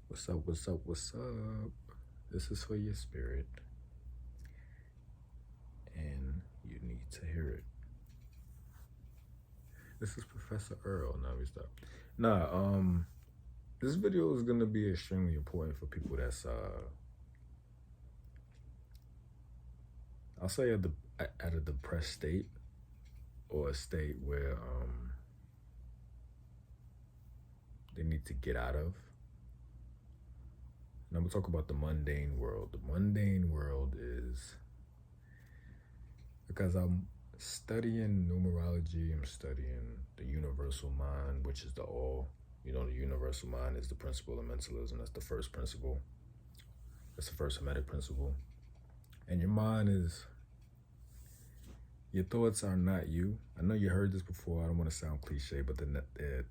What's up, what's up, what's up? This is for your spirit. And you need to hear it. This is Professor Earl. Now we stop. This video is gonna be extremely important for people that's I'll say at a depressed state, or a state where they need to get out of. And I'm gonna talk about the mundane world. The mundane world is because I'm studying numerology, I'm studying the universal mind, which is the all. You know, the universal mind is the principle of mentalism. That's the first principle. That's the first Hermetic principle. And your mind is, your thoughts are not you. I know you heard this before. I don't want to sound cliche, but they're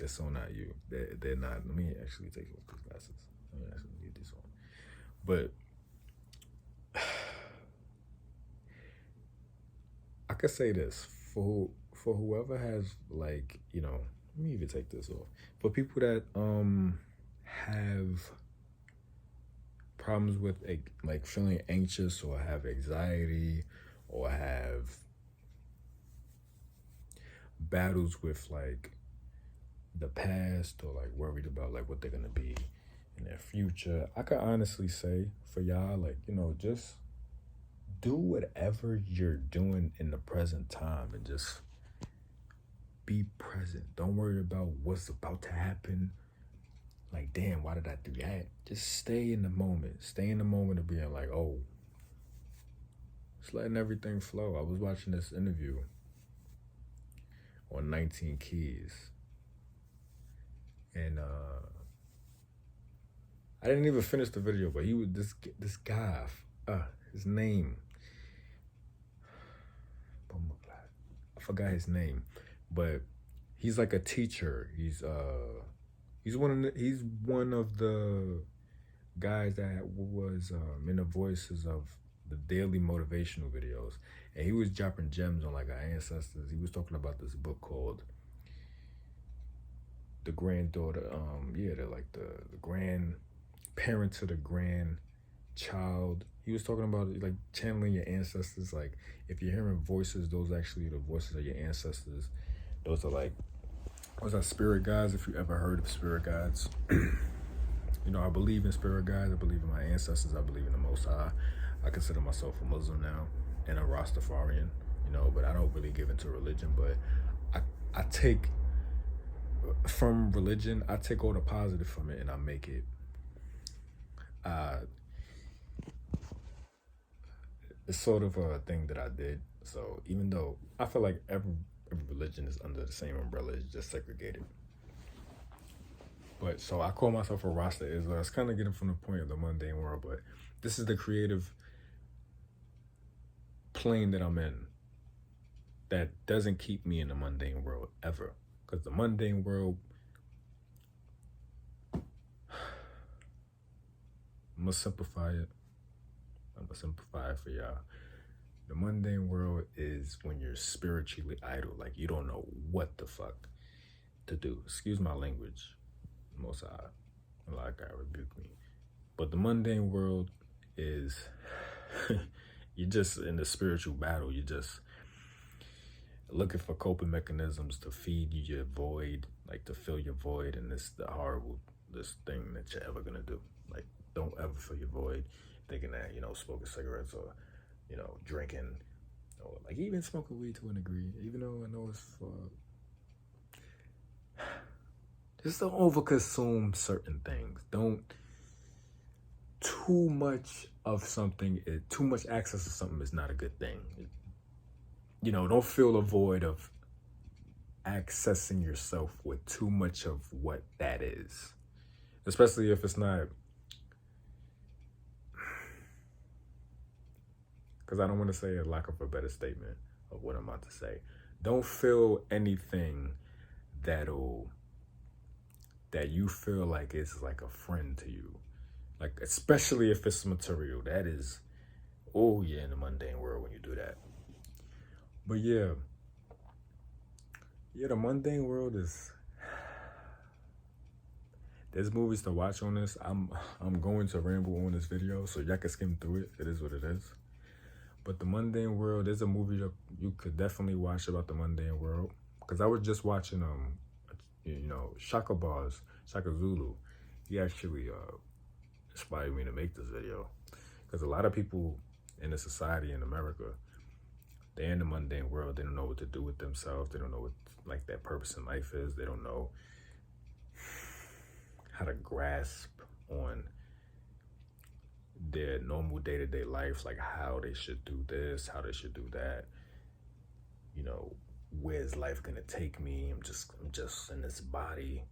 so not you. They're not. Let me actually take off these glasses. Let me actually leave these on. But I could say this for whoever has, like, you know, let me even take this off. For people that have problems with like feeling anxious, or have anxiety, or have battles with like the past, or like worried about like what they're gonna be in their future, I could honestly say for y'all, like, you know, just do whatever you're doing in the present time and just be present. Don't worry about what's about to happen. Like, damn, why did I do that? Just stay in the moment. Stay in the moment of being like, oh, just letting everything flow. I was watching this interview on 19 Keys. And I didn't even finish the video, but he was this guy, his name. I forgot his name, but he's like a teacher. He's one of the guys that was in the voices of the daily motivational videos, and he was dropping gems on like our ancestors. He was talking about this book called The Granddaughter. They're like the grandparent to the grandchild. He was talking about like channeling your ancestors. Like, if you're hearing voices, those actually are the voices of your ancestors. Those are spirit guides. If you ever heard of spirit guides, you know, I believe in spirit guides. I believe in my ancestors. I believe in the Most High. I consider myself a Muslim now and a Rastafarian, you know, but I don't really give into religion. But I take from religion, I take all the positive from it and I make it it's sort of a thing that I did. So even though I feel like every religion is under the same umbrella, it's just segregated. But so I call myself a Rasta-Isla. It's kind of getting from the point of the mundane world, but this is the creative plane that I'm in that doesn't keep me in the mundane world ever. Because the mundane world, I'm gonna simplify it. I'm gonna simplify it for y'all. The mundane world is when you're spiritually idle, like you don't know what the fuck to do. Excuse my language, Most High, like God rebuke me. But the mundane world is you're just in the spiritual battle. You're just looking for coping mechanisms to feed you your void, like to fill your void, and this thing that you're ever gonna do. Like, don't ever fill your void thinking that, you know, smoking cigarettes or, you know, drinking, or like even smoking weed to a degree, even though I know it's for just don't overconsume certain things. Don't too much of something, too much access to something is not a good thing. You know, don't fill a void of accessing yourself with too much of what that is, especially if it's not, because I don't want to say a lack of a better statement of what I'm about to say. Don't feel anything that you feel like is like a friend to you, like especially if it's material. That is, oh yeah, in the mundane world when you do that. But yeah, the mundane world is, There's movies to watch on this. I'm going to ramble on this video, so y'all can skim through it. It is what it is. But the Mundane World is a movie that you could definitely watch about the Mundane World. Because I was just watching Shaka Zulu. He actually inspired me to make this video. Because a lot of people in the society in America, they're in the mundane world. They don't know what to do with themselves. They don't know what like their purpose in life is. They don't know how to grasp on their normal day-to-day life, like how they should do this, how they should do that. You know, where's life gonna take me? I'm just in this body.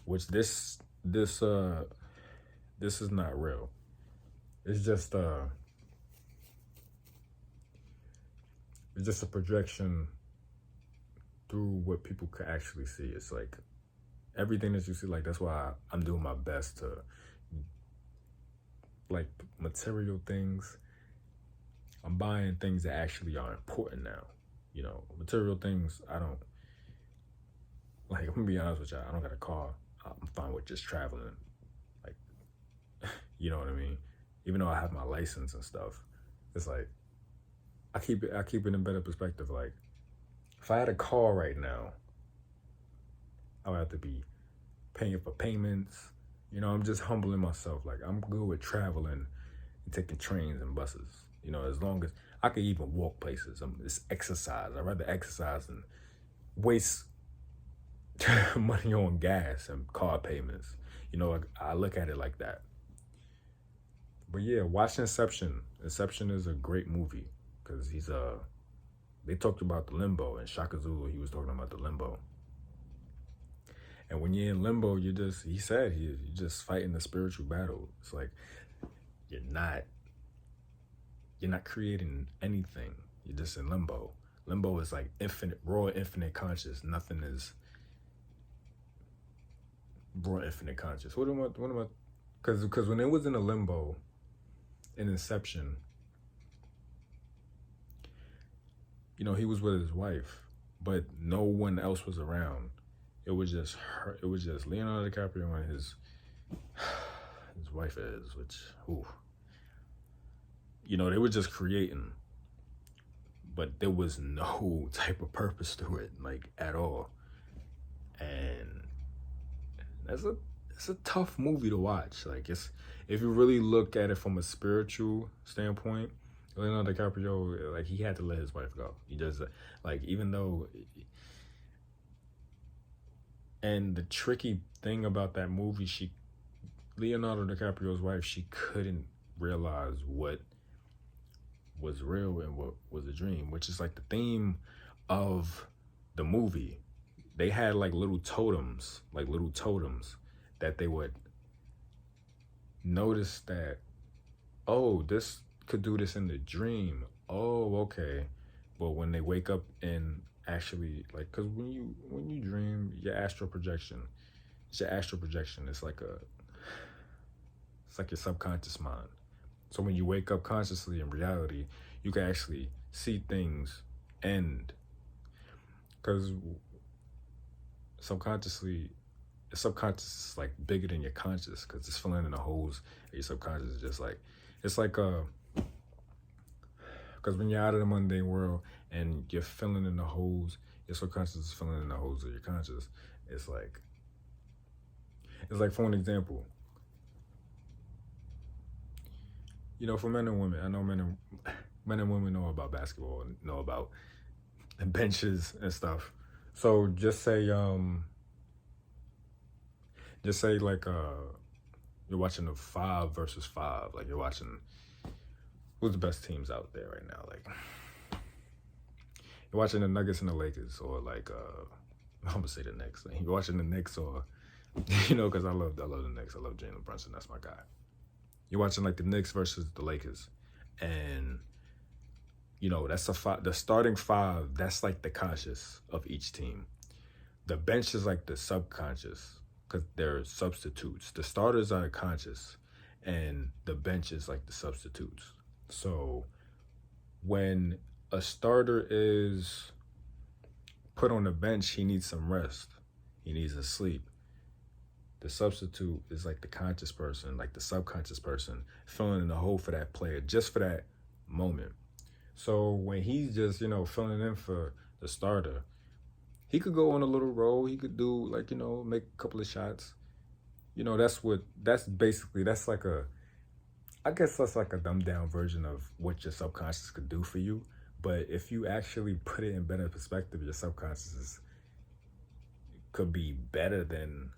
Which this is not real. It's just a projection through what people could actually see. It's like everything that you see, like that's why I'm doing my best to like material things. I'm buying things that actually are important now. You know, material things, I don't, like, I'm gonna be honest with y'all, I don't got a car. I'm fine with just traveling. Like, you know what I mean? Even though I have my license and stuff, it's like, I keep it in better perspective. Like, if I had a car right now, I would have to be paying for payments. You know, I'm just humbling myself. Like, I'm good with traveling and taking trains and buses. You know, as long as I could even walk places. It's exercise. I'd rather exercise than waste money on gas and car payments. You know, I look at it like that. But yeah, watch Inception. Inception is a great movie because they talked about the limbo, and Shaka Zulu, he was talking about the limbo. And when you're in limbo, you're just fighting a spiritual battle. It's like you're not creating anything. You're just in limbo. Limbo is like infinite, raw, infinite conscious. Nothing is raw, infinite conscious. What am I? Because when it was in a limbo, in Inception, you know, he was with his wife, but no one else was around. It was just her. It was just Leonardo DiCaprio and his wife is, which, ooh. You know, they were just creating, but there was no type of purpose to it, like, at all. And it's a tough movie to watch. Like, if you really look at it from a spiritual standpoint, Leonardo DiCaprio, like, he had to let his wife go. He just, like, even though, and the tricky thing about that movie, Leonardo DiCaprio's wife, she couldn't realize what was real and what was a dream, which is like the theme of the movie. They had like little totems that they would notice that, oh, this could do this in the dream. Oh, okay. But when they wake up and actually, like, because when you dream, it's your astral projection. It's like your subconscious mind. So when you wake up consciously in reality, you can actually see things end. Because subconscious is like bigger than your conscious, because it's filling in the holes. And your subconscious is just like, it's like because when you're out of the mundane world and you're filling in the holes, your subconscious is filling in the holes of your conscious. It's like for an example, you know, for men and women, I know men and women know about basketball and know about benches and stuff. So just say like you're watching a 5 versus 5. Like, you're watching who's the best teams out there right now. Like, you're watching the Nuggets and the Lakers, or like I'm gonna say the Knicks. Like, you're watching the Knicks, or you know, because I love the Knicks. I love Jalen Brunson. That's my guy. You're watching like the Knicks versus the Lakers, and you know, that's the starting 5. That's like the conscious of each team. The bench is like the subconscious, because they're substitutes. The starters are conscious, and the bench is like the substitutes. So when a starter is put on the bench, he needs some rest. He needs to sleep. The substitute is like the conscious person, like the subconscious person, filling in the hole for that player, just for that moment. So when he's just, filling in for the starter, he could go on a little roll. He could do like, make a couple of shots. That's like I guess that's like a dumbed down version of what your subconscious could do for you. But if you actually put it in better perspective, your subconscious could be better than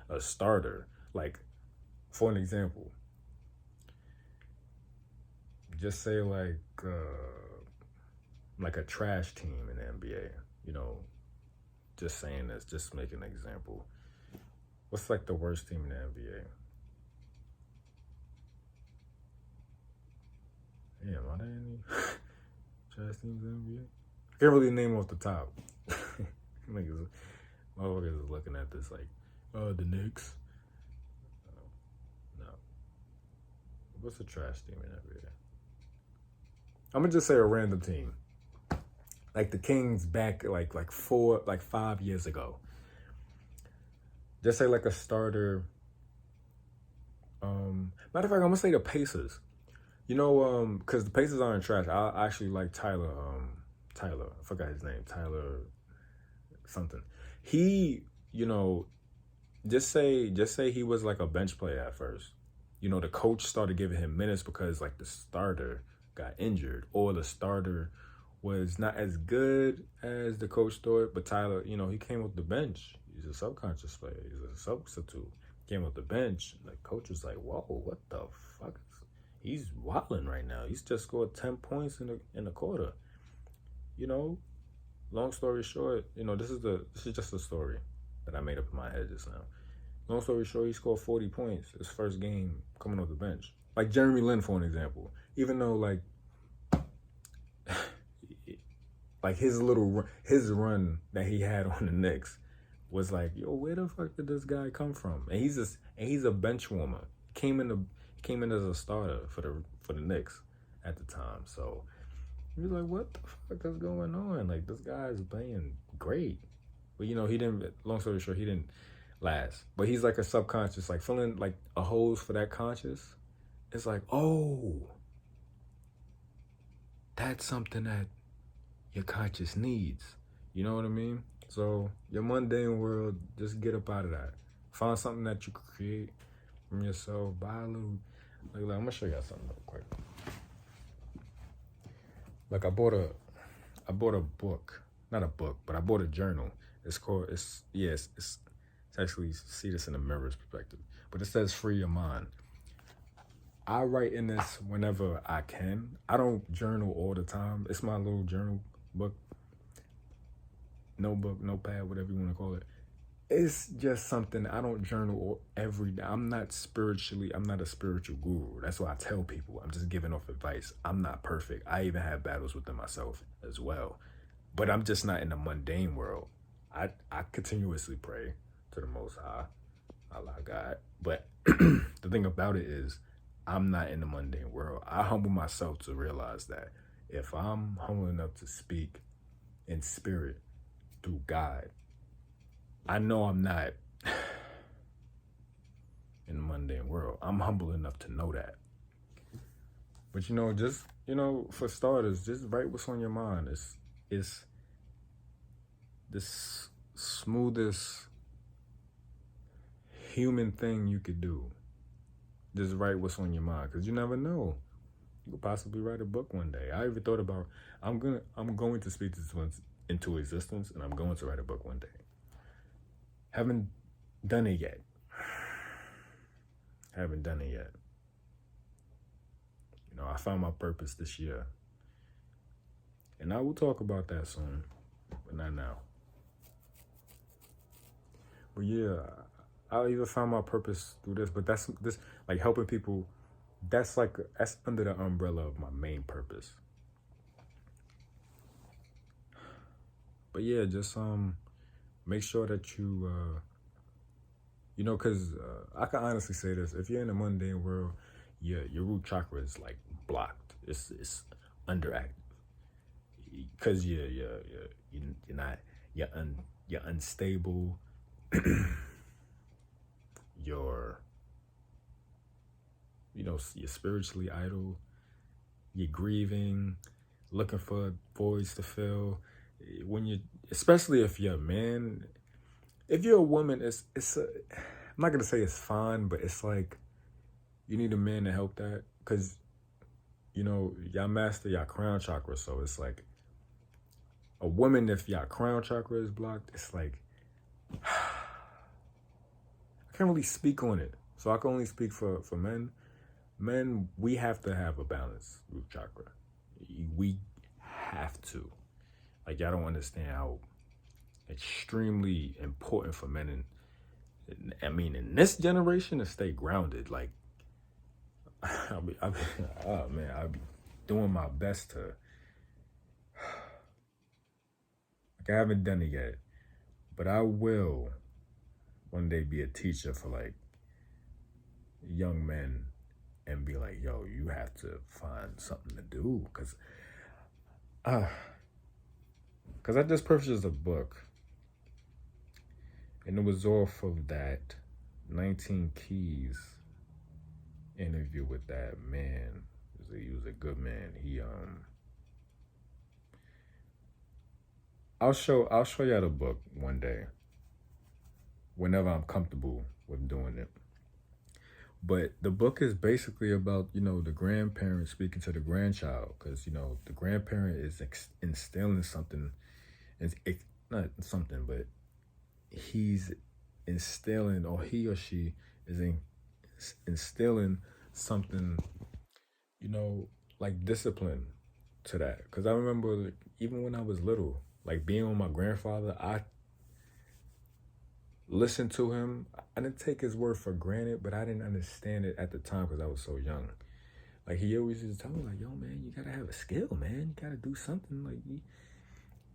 a starter. Like, for an example, just say like a trash team in the NBA. Just saying this, just making an example. What's like the worst team in the NBA? Yeah, are there any trash teams in the NBA? I can't really name off the top. Motherfuckers is looking at this like, the Knicks. No. What's a trash team in the NBA? I'm gonna just say a random team. Like the Kings back like 5 years ago. Just say like a starter. Matter of fact, I'm gonna say the Pacers. Because the Pacers aren't trash. I actually like Tyler. I forgot his name. Tyler something. He, just say he was like a bench player at first. The coach started giving him minutes because like the starter got injured or the starter was not as good as the coach thought. But Tyler, he came off the bench. He's a subconscious player. He's a substitute. Came off the bench. The coach was like, "Whoa, what the fuck? He's wilding right now. He's just scored 10 points in the quarter." Long story short, this is just a story that I made up in my head just now. Long story short, he scored 40 points his first game coming off the bench. Like Jeremy Lin, for an example. Even though like his run that he had on the Knicks was like, yo, where the fuck did this guy come from? And he's a bench warmer. Came in as a starter for the Knicks at the time. So he was like, what the fuck is going on? Like, this guy is playing great. But, he didn't, long story short, he didn't last. But he's like a subconscious, like filling like a hose for that conscious. It's like, oh, that's something that your conscious needs. You know what I mean? So your mundane world, just get up out of that. Find something that you can create from yourself. Buy a little, like I'm gonna show you guys something real quick. Like I bought a book, not a book, but I bought a journal. It's actually, see this in a mirror's perspective, but it says free your mind. I write in this whenever I can. I don't journal all the time. It's my little journal book, notebook, notepad, whatever you want to call it. It's just something I don't journal every day. I'm not a spiritual guru. That's why I tell people. I'm just giving off advice. I'm not perfect. I even have battles within myself as well. But I'm just not in the mundane world. I continuously pray to the Most High, Allah God. But the thing about it is, I'm not in the mundane world. I humble myself to realize that if I'm humble enough to speak in spirit through God, I know I'm not in the mundane world. I'm humble enough to know that. But just for starters, just write what's on your mind. It's the smoothest human thing you could do. Just write what's on your mind, because you never know. You could possibly write a book one day. I even thought about I'm going to speak this one into existence, and I'm going to write a book one day. Haven't done it yet. I found my purpose this year. And I will talk about that soon, but not now. But yeah, I even found my purpose through this, but that's like helping people. That's under the umbrella of my main purpose. But yeah, just make sure that you because I can honestly say this: if you're in the mundane world, your root chakra is like blocked. It's underactive because you're unstable. you're, you're spiritually idle, you're grieving, looking for voids to fill. When you, especially if you're a man, if you're a woman, I'm not gonna say it's fine, but it's like you need a man to help that, because y'all master y'all crown chakra, so it's like a woman, if y'all crown chakra is blocked, it's like I can't really speak on it, so I can only speak for men. Men, we have to have a balanced root chakra. We have to. Like, y'all don't understand how extremely important for men, in this generation, to stay grounded. Like, I'll be doing my best to. Like, I haven't done it yet, but I will one day be a teacher for like young men and be like, yo, you have to find something to do, because I just purchased a book, and it was off of that 19 Keys interview with that man. He was a good man. I'll show y'all the book one day, whenever I'm comfortable with doing it. But the book is basically about, the grandparent speaking to the grandchild, because, the grandparent is instilling something. It's not something, but he's instilling, or he or she is instilling something, like discipline to that. Because I remember, like, even when I was little, like being with my grandfather, I listened to him. I didn't take his word for granted, but I didn't understand it at the time because I was so young. Like, he always used to tell me, like, yo, man, you gotta have a skill, man. You gotta do something. Like,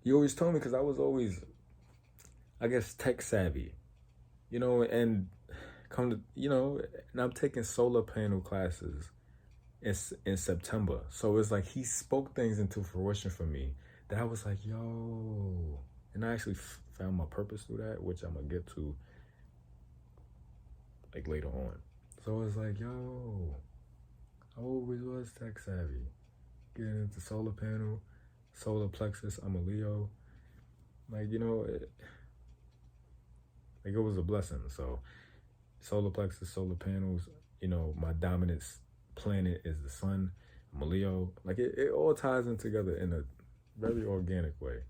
he always told me, because I was always, I guess, tech savvy, and come to, and I'm taking solar panel classes in September. So it's like he spoke things into fruition for me that I was like, yo, and I actually found my purpose through that, which I'm gonna get to like later on. So it's like, yo, I always was tech savvy, getting into solar panel, solar plexus. I'm a Leo. Like, it was a blessing. So solar plexus, solar panels, my dominant planet is the sun. I'm a Leo. Like, it all ties in together in a very organic way.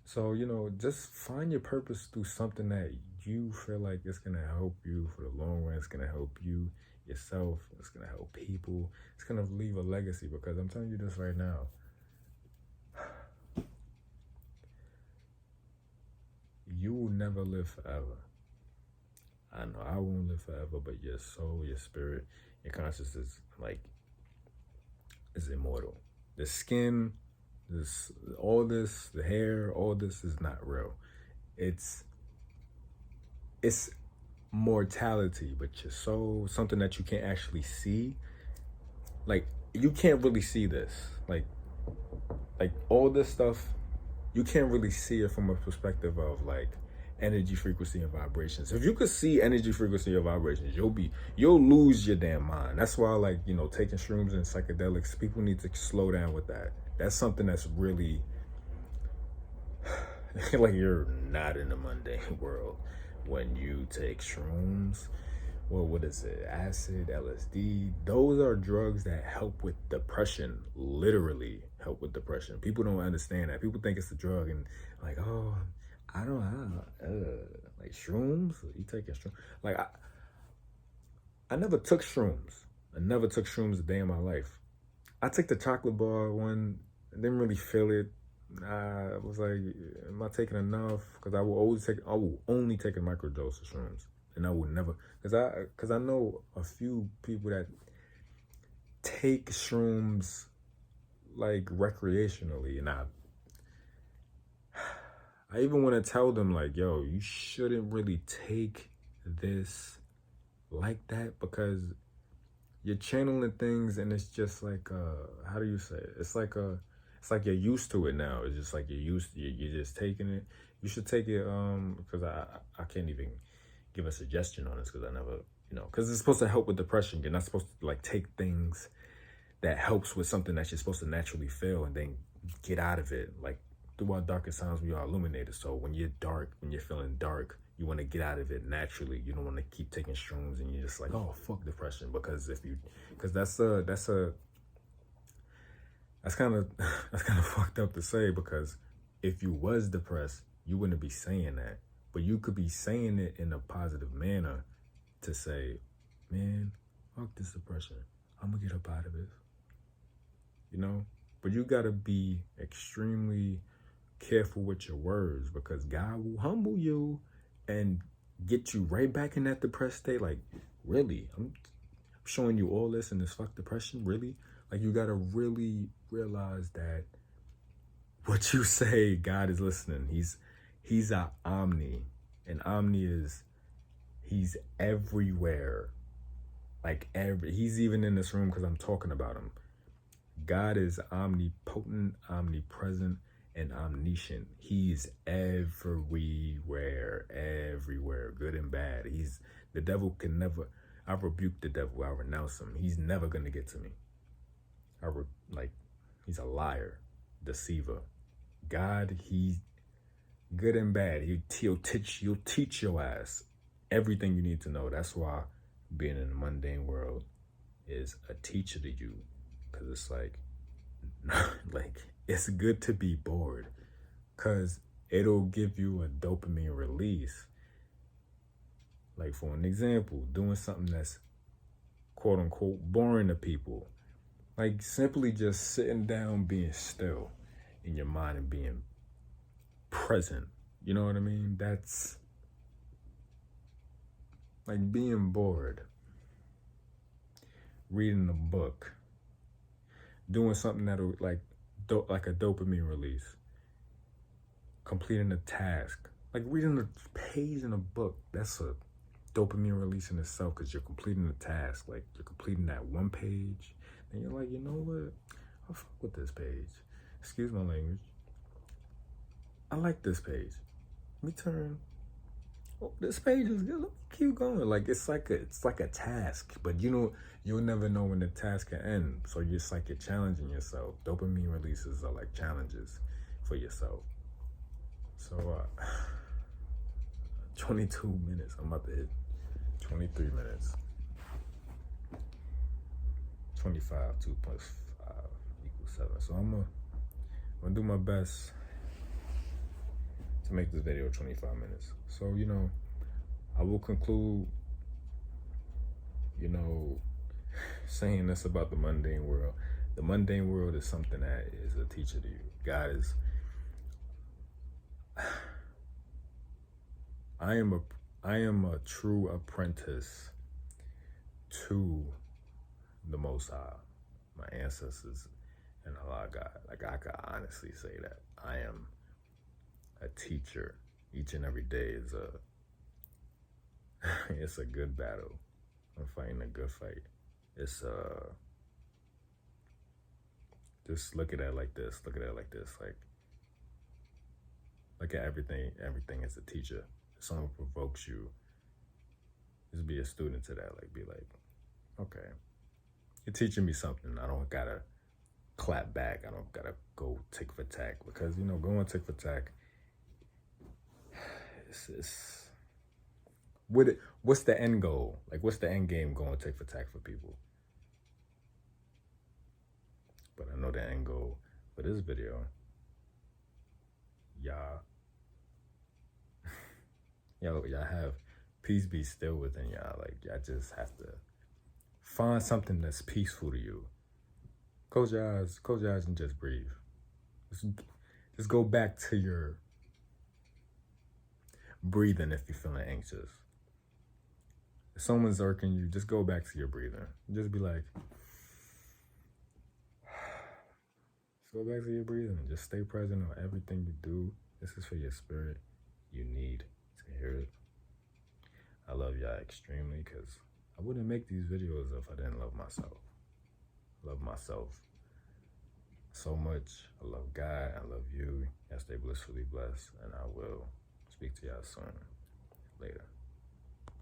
So, just find your purpose through something that you feel like it's going to help you for the long run. It's going to help you, yourself. It's going to help people. It's going to leave a legacy, because I'm telling you this right now. You will never live forever. I know I won't live forever, but your soul, your spirit, your consciousness, like, is immortal. The skin, the hair, all this is not real. It's mortality, but your soul, something that you can't actually see. Like, you can't really see this. Like all this stuff, you can't really see it from a perspective of like energy, frequency, and vibrations. If you could see energy, frequency, or vibrations, you'll lose your damn mind. That's why, like, taking shrooms and psychedelics, people need to slow down with that. That's something that's really like, you're not in the mundane world when you take shrooms. Well, what is it? Acid, LSD. Those are drugs that help with depression. Literally help with depression. People don't understand that. People think it's a drug and like, oh, I don't know. Like, shrooms? You taking shrooms? Like, I never took shrooms. I never took shrooms a day in my life. I took the chocolate bar one. I didn't really feel it. I was like, am I taking enough? Because I will only take a microdose of shrooms. And I would never, because I know a few people that take shrooms like recreationally, and I even want to tell them, like, yo, you shouldn't really take this like that, because you're channeling things, and it's just like, how do you say it? It's like you're used to it now. It's just like you're just taking it. You should take it, because I can't even give a suggestion on this because I never, because it's supposed to help with depression. You're not supposed to like take things that helps with something that you're supposed to naturally feel and then get out of it. Like through our darkest times, we are illuminated. So when you're dark, when you're feeling dark, you want to get out of it naturally. You don't want to keep taking shrooms and you're just like, oh, fuck depression. Because that's kind of fucked up to say, because if you was depressed, you wouldn't be saying that. But you could be saying it in a positive manner to say, man, fuck this depression. I'm gonna get up out of it. But you gotta be extremely careful with your words, because God will humble you and get you right back in that depressed state. Like, really? I'm showing you all this in this fuck depression? Really? Like, you gotta really realize that what you say, God is listening. He's our omni. And omni is, he's everywhere. Like, he's even in this room because I'm talking about him. God is omnipotent, omnipresent, and omniscient. He's everywhere, good and bad. The devil can never, I rebuke the devil, I renounce him. He's never gonna get to me. He's a liar, deceiver. God, he's good and bad. He'll teach your ass everything you need to know. That's why being in the mundane world is a teacher to you. Because it's like it's good to be bored, because it'll give you a dopamine release. Like, for an example, doing something that's quote unquote boring to people. Like, simply just sitting down, being still in your mind and being present. You know what I mean? That's like being bored. Reading a book. Doing something that'll like a dopamine release. Completing a task. Like reading a page in a book. That's a dopamine release in itself, because you're completing the task. Like, you're completing that one page. And you're like, you know what? I'll fuck with this page. Excuse my language. I like this page. Let me turn. Oh, this page is good. Let me keep going. Like, it's like a task, but you'll never know when the task can end. So you're challenging yourself. Dopamine releases are like challenges for yourself. So 22 minutes. I'm about to hit 23 minutes. 25, 2 plus 5 equals 7. So I'm gonna do my best to make this video 25 minutes. So, I will conclude, saying this about the mundane world. The mundane world is something that is a teacher to you. God is, I am a true apprentice to the Most High, my ancestors, and Allah God. Like, I could honestly say that I am a teacher. Each and every day is it's a good battle. I'm fighting a good fight. It's just look at it like this. Look at everything as a teacher. If someone provokes you, just be a student to that. Like, be like, okay, you're teaching me something. I don't gotta clap back. I don't gotta go tick for tack, because going tick for tack, what's the end goal? Like, what's the end game going tick for tack for people? But I know the end goal for this video, y'all have peace be still within y'all. Like, y'all just have to find something that's peaceful to you. Close your eyes and just breathe. Just go back to your breathing if you're feeling anxious. If someone's irking you, just go back to your breathing. Just be like, just go back to your breathing. Just stay present on everything you do. This is for your spirit. You need to hear it. I love y'all extremely, because I wouldn't make these videos if I didn't love myself. I love myself so much. I love God. I love you. Y'all stay blissfully blessed, and I will speak to y'all soon. Later.